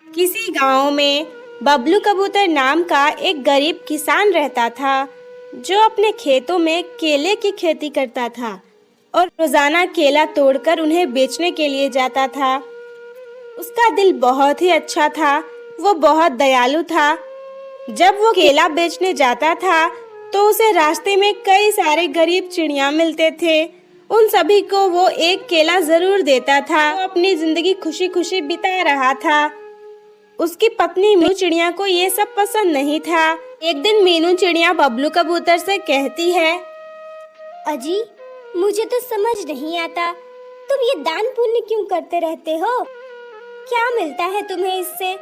किसी गांव में बबलू कबूतर नाम का एक गरीब किसान रहता था, जो अपने खेतों में केले की खेती करता था और रोजाना केला तोड़कर उन्हें बेचने के लिए जाता था। उसका दिल बहुत ही अच्छा था, वो बहुत दयालु था। जब वो केला बेचने जाता था तो उसे रास्ते में कई सारे गरीब चिड़िया मिलते थे। उन सभी को वो एक केला जरूर देता था। वो अपनी जिंदगी खुशी खुशी बिता रहा था। उसकी पत्नी मीनू चिड़िया को ये सब पसंद नहीं था। एक दिन मीनू चिड़िया बबलू कबूतर से कहती है, अजी, मुझे तो समझ नहीं आता, तुम ये दान पुण्य क्यों करते रहते हो? क्या मिलता है तुम्हें इससे?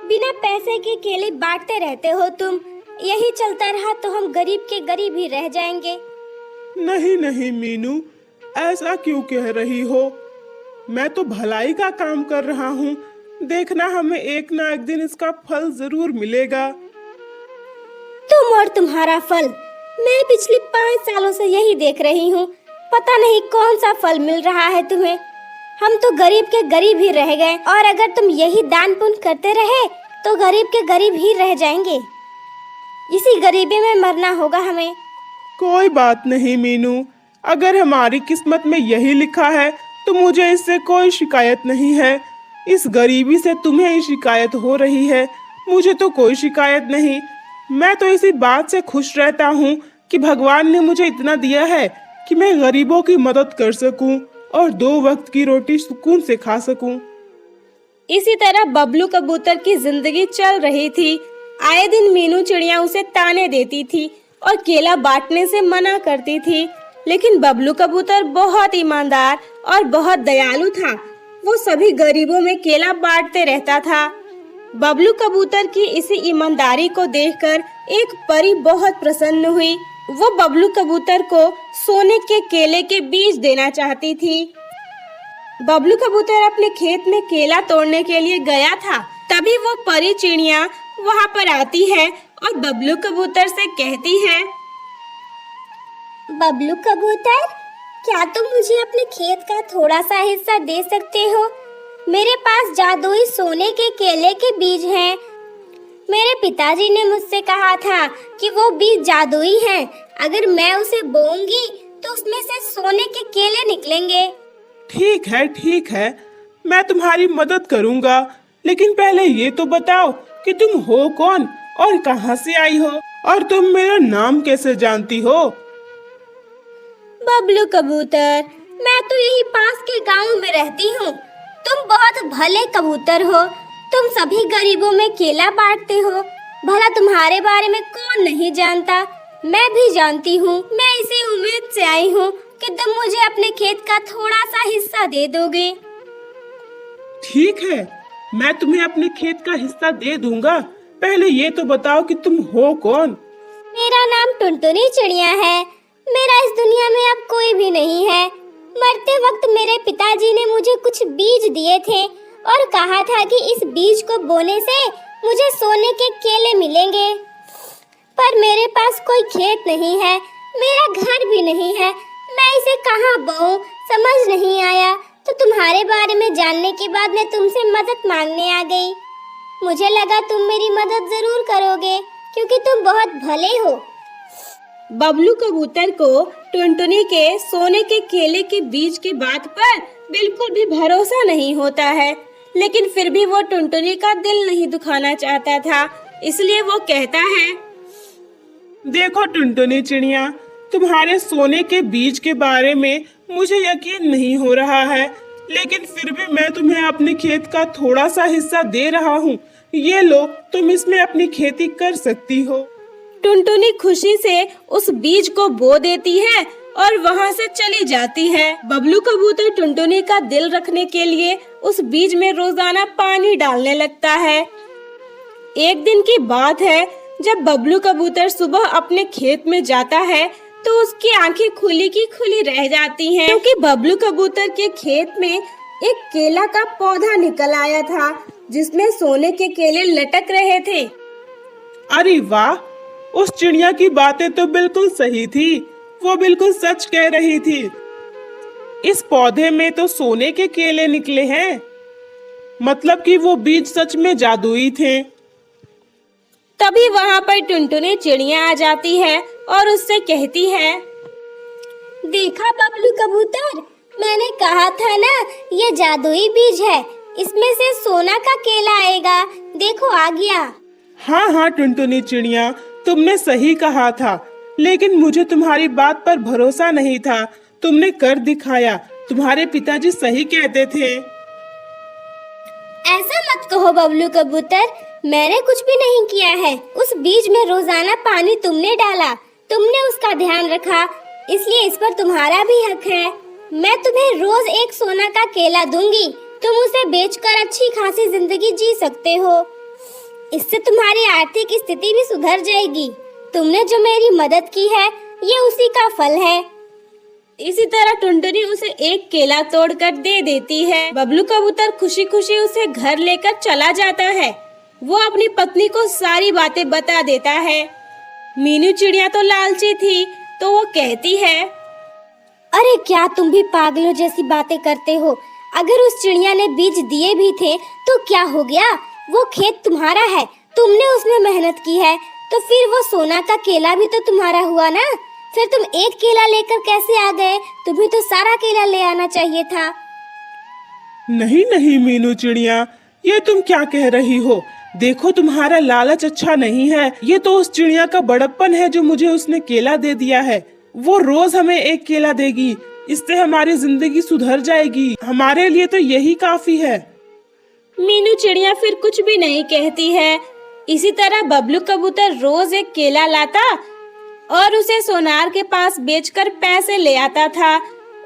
बिना पैसे के केले बांटते रहते हो तुम। यही चलता रहा तो हम गरीब के गरीब ही रह जाएंगे। नहीं नहीं मीनू, ऐसा क्यों कह रही हो? मैं तो भलाई का काम कर रहा हूँ। देखना, हमें एक ना एक दिन इसका फल जरूर मिलेगा। तुम और तुम्हारा फल, मैं पिछले 5 सालों से यही देख रही हूँ। पता नहीं कौन सा फल मिल रहा है तुम्हें। हम तो गरीब के गरीब ही रह गए, और अगर तुम यही दान पुण्य करते रहे तो गरीब के गरीब ही रह जाएंगे। इसी गरीबी में मरना होगा हमें। कोई बात नहीं मीनू, अगर हमारी किस्मत में यही लिखा है तो मुझे इससे कोई शिकायत नहीं है। इस गरीबी से तुम्हें ही शिकायत हो रही है, मुझे तो कोई शिकायत नहीं। मैं तो इसी बात से खुश रहता हूँ कि भगवान ने मुझे इतना दिया है कि मैं गरीबों की मदद कर सकूं और 2 वक्त की रोटी सुकून से खा सकूं। इसी तरह बबलू कबूतर की जिंदगी चल रही थी। आए दिन मीनू चिड़िया उसे ताने देती थी और केला बांटने से मना करती थी, लेकिन बबलू कबूतर बहुत ईमानदार और बहुत दयालु था। वो सभी गरीबों में केला बांटते रहता था। बबलू कबूतर की इसी ईमानदारी को देखकर एक परी बहुत प्रसन्न हुई। वो बबलू कबूतर को सोने के केले के बीज देना चाहती थी। बबलू कबूतर अपने खेत में केला तोड़ने के लिए गया था। तभी वो परी चिड़िया वहाँ पर आती है और बबलू कबूतर से कहती है, बबलू कबूतर, क्या तुम मुझे अपने खेत का थोड़ा सा हिस्सा दे सकते हो? मेरे पास जादुई सोने के केले के बीज हैं। मेरे पिताजी ने मुझसे कहा था कि वो बीज जादुई हैं। अगर मैं उसे बोऊंगी तो उसमें से सोने के केले निकलेंगे। ठीक है, मैं तुम्हारी मदद करूंगा, लेकिन पहले ये तो बताओ कि तुम हो कौन और कहाँ से आई हो, और तुम मेरा नाम कैसे जानती हो? बबलू कबूतर, मैं तो यही पास के गांव में रहती हूँ। तुम बहुत भले कबूतर हो। तुम सभी गरीबों में केला बांटते हो। भला तुम्हारे बारे में कौन नहीं जानता? मैं भी जानती हूँ। मैं इसी उम्मीद से आई हूँ कि तुम मुझे अपने खेत का थोड़ा सा हिस्सा दे दोगे। ठीक है, मैं तुम्हें अपने खेत का हिस्सा दे दूंगा। पहले ये तो बताओ कि तुम हो कौन? मेरा नाम टुनटुनी चिड़िया है। मेरा इस दुनिया में अब कोई भी नहीं है। मरते वक्त मेरे पिताजी ने मुझे कुछ बीज दिए थे और कहा था कि इस बीज को बोने से मुझे सोने के केले मिलेंगे। पर मेरे पास कोई खेत नहीं है, मेरा घर भी नहीं है। मैं इसे कहाँ बोऊं, समझ नहीं आया। तो तुम्हारे बारे में जानने के बाद मैं तुमसे मदद मांगने आ गई। मुझे लगा तुम मेरी मदद जरूर करोगे, क्योंकि तुम बहुत भले हो। बबलू कबूतर को टुनटुनी के सोने के केले के बीज की बात पर बिल्कुल भी भरोसा नहीं होता है, लेकिन फिर भी वो टुनटुनी का दिल नहीं दुखाना चाहता था। इसलिए वो कहता है, देखो टुनटुनी चिड़िया, तुम्हारे सोने के बीज के बारे में मुझे यकीन नहीं हो रहा है, लेकिन फिर भी मैं तुम्हें अपने खेत का थोड़ा सा हिस्सा दे रहा हूँ। ये लो, तुम इसमें अपनी खेती कर सकती हो। टुनटुनी खुशी से उस बीज को बो देती है और वहाँ से चली जाती है। बबलू कबूतर टुनटुनी का दिल रखने के लिए उस बीज में रोजाना पानी डालने लगता है। एक दिन की बात है, जब बबलू कबूतर सुबह अपने खेत में जाता है तो उसकी आंखें खुली की खुली रह जाती हैं, क्योंकि बबलू कबूतर के खेत में एक केला का पौधा निकल आया था, जिसमें सोने के केले लटक रहे थे। अरे वाह, उस चिड़िया की बातें तो बिल्कुल सही थी। वो बिल्कुल सच कह रही थी। इस पौधे में तो सोने के केले निकले हैं। मतलब कि वो बीज सच में जादुई थे। तभी वहाँ पर टुनटुनी चिड़िया आ जाती है और उससे कहती है, देखा बबलू कबूतर, मैंने कहा था ना ये जादुई बीज है, इसमें से सोना का केला आएगा, देखो आ गया। हाँ हाँ टुनटुनी चिड़िया, तुमने सही कहा था, लेकिन मुझे तुम्हारी बात पर भरोसा नहीं था। तुमने कर दिखाया, तुम्हारे पिताजी सही कहते थे। ऐसा मत कहो बबलू कबूतर, मैंने कुछ भी नहीं किया है। उस बीज में रोजाना पानी तुमने डाला, तुमने उसका ध्यान रखा, इसलिए इस पर तुम्हारा भी हक है। मैं तुम्हें रोज एक सोना का केला दूंगी, तुम उसे बेचकर अच्छी खासी जिंदगी जी सकते हो। इससे तुम्हारी आर्थिक स्थिति भी सुधर जाएगी। तुमने जो मेरी मदद की है, ये उसी का फल है। इसी तरह टुनटुनी उसे एक केला तोड़कर दे देती है। बबलू कबूतर खुशी खुशी उसे घर लेकर चला जाता है। वो अपनी पत्नी को सारी बातें बता देता है। मीनू चिड़िया तो लालची थी, तो वो कहती है, अरे क्या तुम भी पागलों जैसी बातें करते हो। अगर उस चिड़िया ने बीज दिए भी थे तो क्या हो गया, वो खेत तुम्हारा है, तुमने उसमें मेहनत की है, तो फिर वो सोना का केला भी तो तुम्हारा हुआ ना। फिर तुम एक केला लेकर कैसे आ गए, तुम्हें तो सारा केला ले आना चाहिए था। नहीं नहीं मीनू चिड़िया, ये तुम क्या कह रही हो। देखो तुम्हारा लालच अच्छा नहीं है, ये तो उस चिड़िया का बड़प्पन है जो मुझे उसने केला दे दिया है। वो रोज हमें एक केला देगी, इससे हमारी जिंदगी सुधर जाएगी। हमारे लिए तो यही काफी है। मीनू चिड़िया फिर कुछ भी नहीं कहती है। इसी तरह बबलू कबूतर रोज एक केला लाता और उसे सोनार के पास बेचकर पैसे ले आता था।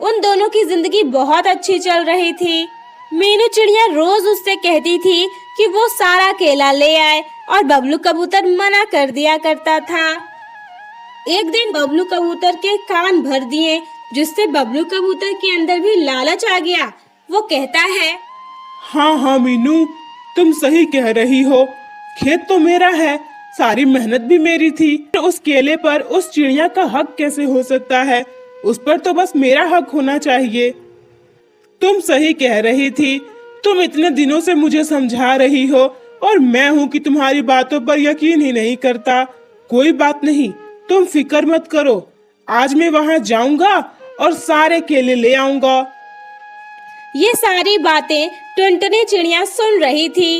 उन दोनों की जिंदगी बहुत अच्छी चल रही थी। मीनू चिड़िया रोज उससे कहती थी कि वो सारा केला ले आए और बबलू कबूतर मना कर दिया करता था। एक दिन बबलू कबूतर के कान भर दिए, जिससे बबलू कबूतर के अंदर भी लालच आ गया। वो कहता है, हाँ हाँ मीनू, तुम सही कह रही हो। खेत तो मेरा है, सारी मेहनत भी मेरी थी। उस केले पर उस चिड़िया का हक कैसे हो सकता है? उस पर तो बस मेरा हक होना चाहिए। तुम सही कह रही थी। तुम इतने दिनों से मुझे समझा रही हो और मैं हूँ कि तुम्हारी बातों पर यकीन ही नहीं करता। कोई बात नहीं, तुम फिक्र मत करो। आज मैं वहाँ जाऊंगा और सारे केले ले आऊंगा। ये सारी बातें टुनटुनी चिड़िया सुन रही थी।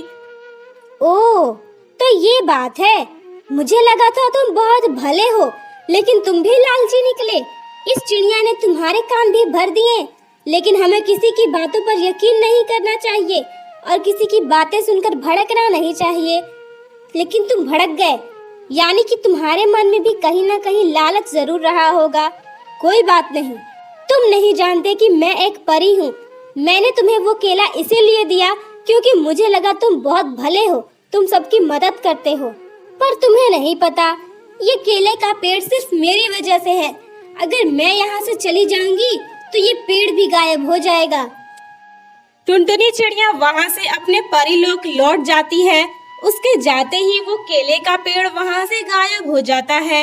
ओह, तो ये बात है। मुझे लगा था तुम बहुत भले हो, लेकिन तुम भी लालची निकले। इस चिड़िया ने तुम्हारे कान भी भर दिए। लेकिन हमें किसी की बातों पर यकीन नहीं करना चाहिए और किसी की बातें सुनकर भड़कना नहीं चाहिए। लेकिन तुम भड़क गए, यानी कि तुम्हारे मन में भी कहीं ना कहीं लालच जरूर रहा होगा। कोई बात नहीं, तुम नहीं जानते कि मैं एक परी हूँ। मैंने तुम्हें वो केला इसीलिए दिया क्योंकि मुझे लगा तुम बहुत भले हो, तुम सबकी मदद करते हो। पर तुम्हें नहीं पता, ये केले का पेड़ सिर्फ मेरी वजह से है। अगर मैं यहाँ से चली जाऊंगी तो ये पेड़ भी गायब हो जाएगा। टुनटुनी चिड़िया वहाँ से अपने परीलोक लौट जाती है। उसके जाते ही वो केले का पेड़ वहाँ से गायब हो जाता है।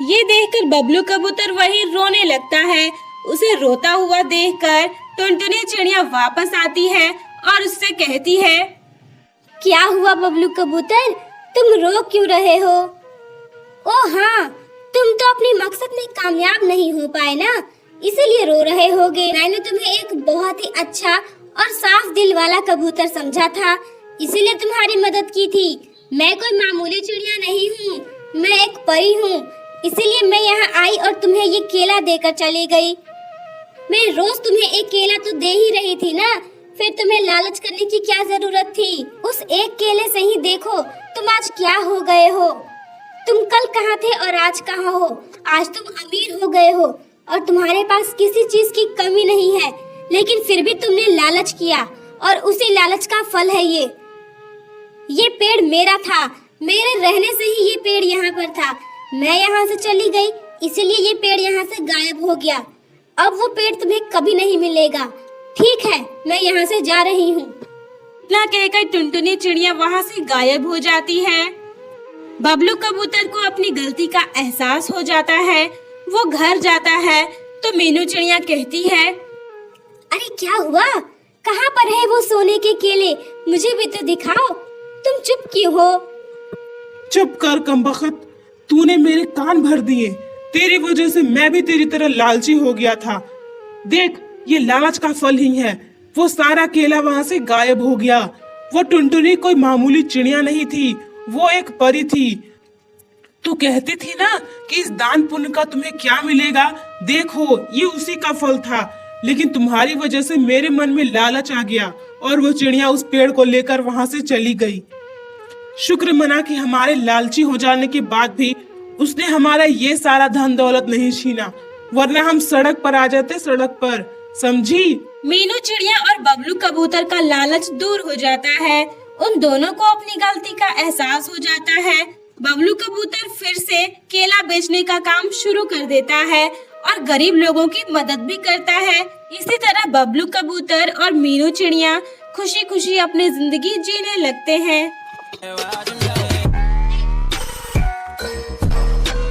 ये देखकर बबलू कबूतर वहीं रोने लगता है। उसे रोता हुआ देखकर टुनटुनी चिड़िया वापस आती है और उससे कहती है, क्या हुआ बबलू कबूतर, तुम रो क्यों रहे हो? ओह हाँ, तुम तो अपने मकसद में कामयाब नहीं हो पाए ना, इसीलिए रो रहे होगे। मैंने तुम्हें एक बहुत ही अच्छा और साफ दिल वाला कबूतर समझा था, इसीलिए तुम्हारी मदद की थी। मैं कोई मामूली चिड़िया नहीं हूँ, मैं एक परी हूँ। इसीलिए मैं यहाँ आई और तुम्हें ये केला देकर चली गई। मैं रोज तुम्हें एक केला तो दे ही रही थी ना, फिर तुम्हें लालच करने की क्या जरूरत थी? उस एक केले से ही देखो तुम आज क्या हो गए हो। तुम कल कहाँ थे और आज कहाँ हो? आज तुम अमीर हो गए हो और तुम्हारे पास किसी चीज की कमी नहीं है, लेकिन फिर भी तुमने लालच किया और उसी लालच का फल है ये पेड़ मेरा था, मेरे रहने से ही ये पेड़ यहाँ पर था। मैं यहाँ से चली गई, इसीलिए ये पेड़ यहाँ से गायब हो गया। अब वो पेड़ तुम्हें कभी नहीं मिलेगा। ठीक है, मैं यहाँ से जा रही हूँ। इतना कहकर टुनटुनी चिड़िया वहाँ से गायब हो जाती है। बबलू कबूतर को अपनी गलती का एहसास हो जाता है। वो घर जाता है तो मीनू चिड़िया कहती है, अरे क्या हुआ? कहाँ पर है वो सोने के केले? मुझे भी तो दिखाओ। तुम चुप क्यों हो? चुप कर कमबख्त, तूने मेरे कान भर दिए। तेरी वजह से मैं भी तेरी तरह लालची हो गया था। देख, ये लालच का फल ही है। वो सारा केला वहाँ से गायब हो गया। वो टुनटुनी कोई मामूली चिड़िया नहीं थी, वो एक परी थी। तू कहती थी ना कि इस दान पुण्य का तुम्हें क्या मिलेगा, देखो ये उसी का फल था। लेकिन तुम्हारी वजह से मेरे मन में लालच आ गया और वो चिड़िया उस पेड़ को लेकर वहां से चली गई। शुक्र मना कि हमारे लालची हो जाने के बाद भी उसने हमारा ये सारा धन दौलत नहीं छीना, वरना हम सड़क पर आ जाते, सड़क पर, समझी? मीनू चिड़िया और बबलू कबूतर का लालच दूर हो जाता है। उन दोनों को अपनी गलती का एहसास हो जाता है। बबलू कबूतर फिर से केला बेचने का काम शुरू कर देता है और गरीब लोगों की मदद भी करता है। इसी तरह बबलू कबूतर और मीनू चिड़िया खुशी खुशी अपनी जिंदगी जीने लगते हैं।